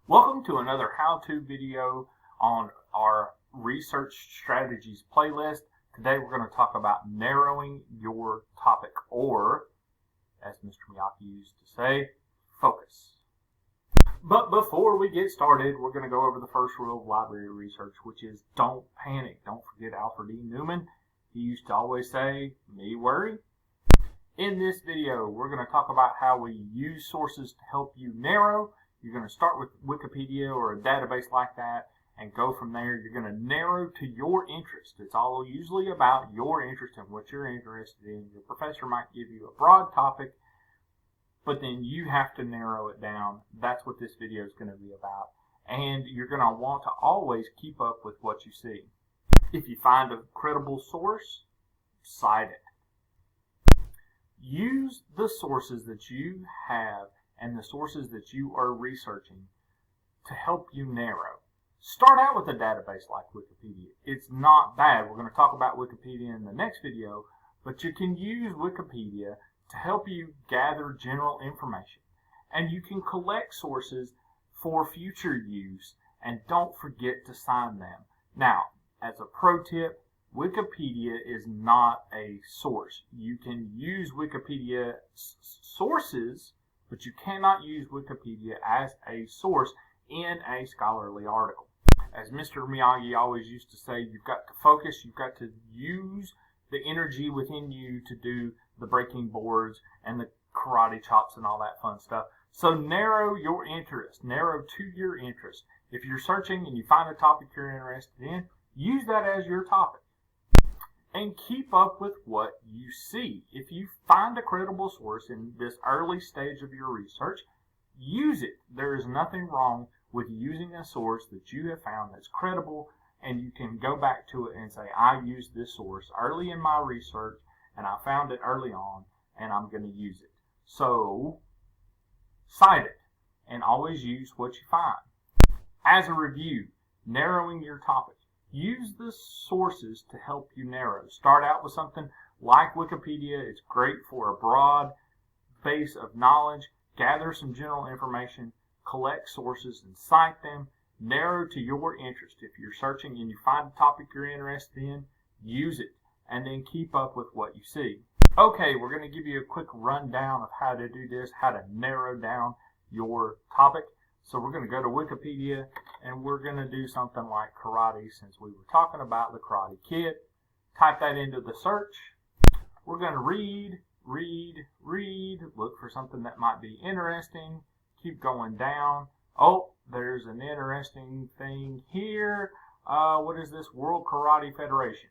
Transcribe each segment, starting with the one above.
Welcome to another how-to video on our research strategies playlist. Today we're going to talk about narrowing your topic, or as Mr. Miyake used to say, focus. But before we get started, we're going to go over the first rule of library research, which is don't panic. Don't forget Alfred E. Newman. He used to always say, "Me worry." In this video, we're going to talk about how we use sources to help you narrow. You're going to start with Wikipedia or a database like that and go from there. You're going to narrow to your interest. It's all usually about your interest and what you're interested in. Your professor might give you a broad topic, but then you have to narrow it down. That's what this video is going to be about. And you're going to want to always keep up with what you see. If you find a credible source, cite it. Use the sources that you have and the sources that you are researching to help you narrow. Start out with a database like Wikipedia. It's not bad. We're going to talk about Wikipedia in the next video, but you can use Wikipedia to help you gather general information. And you can collect sources for future use, and don't forget to sign them. Now, as a pro tip, Wikipedia is not a source. You can use Wikipedia sources, but you cannot use Wikipedia as a source in a scholarly article. As Mr. Miyake always used to say, you've got to focus, you've got to use the energy within you to do the breaking boards and the karate chops and all that fun stuff. So narrow your interest, narrow to your interest. If you're searching and you find a topic you're interested in, use that as your topic. And keep up with what you see. If you find a credible source in this early stage of your research, use it. There is nothing wrong with using a source that you have found that's credible, and you can go back to it and say, I used this source early in my research, and I found it early on, and I'm going to use it. So, cite it, and always use what you find. As a review, narrowing your topic. Use the sources to help you narrow. Start out with something like Wikipedia. It's great for a broad base of knowledge. Gather some general information, collect sources and cite them. Narrow to your interest. If you're searching and you find a topic you're interested in, use it, and then keep up with what you see. Okay, we're going to give you a quick rundown of how to do this, how to narrow down your topic. So we're going to go to Wikipedia, and we're going to do something like karate, since we were talking about the Karate Kid. Type that into the search. We're going to read, look for something that might be interesting. Keep going down. Oh, there's an interesting thing here. What is this? World Karate Federation.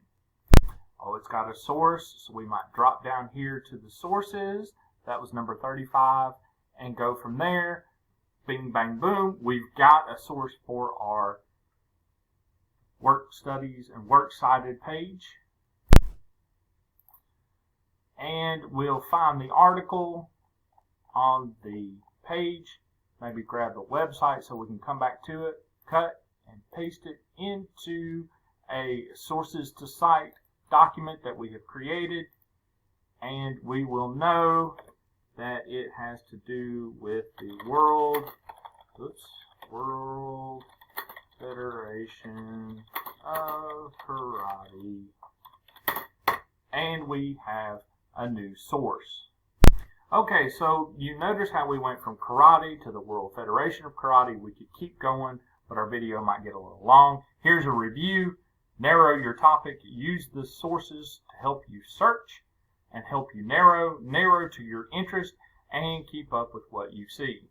Oh, it's got a source, so we might drop down here to the sources. That was number 35, and go from there. Bing, bang, boom. We've got a source for our work studies and works cited page. And we'll find the article on the page. Maybe grab the website so we can come back to it. Cut and paste it into a sources to cite document that we have created. And we will know that it has to do with the World Federation of Karate. And we have a new source. Okay, so you notice how we went from karate to the World Federation of Karate. We could keep going, but our video might get a little long. Here's a review. Narrow your topic. Use the sources to help you search and help you narrow to your interest, and keep up with what you see.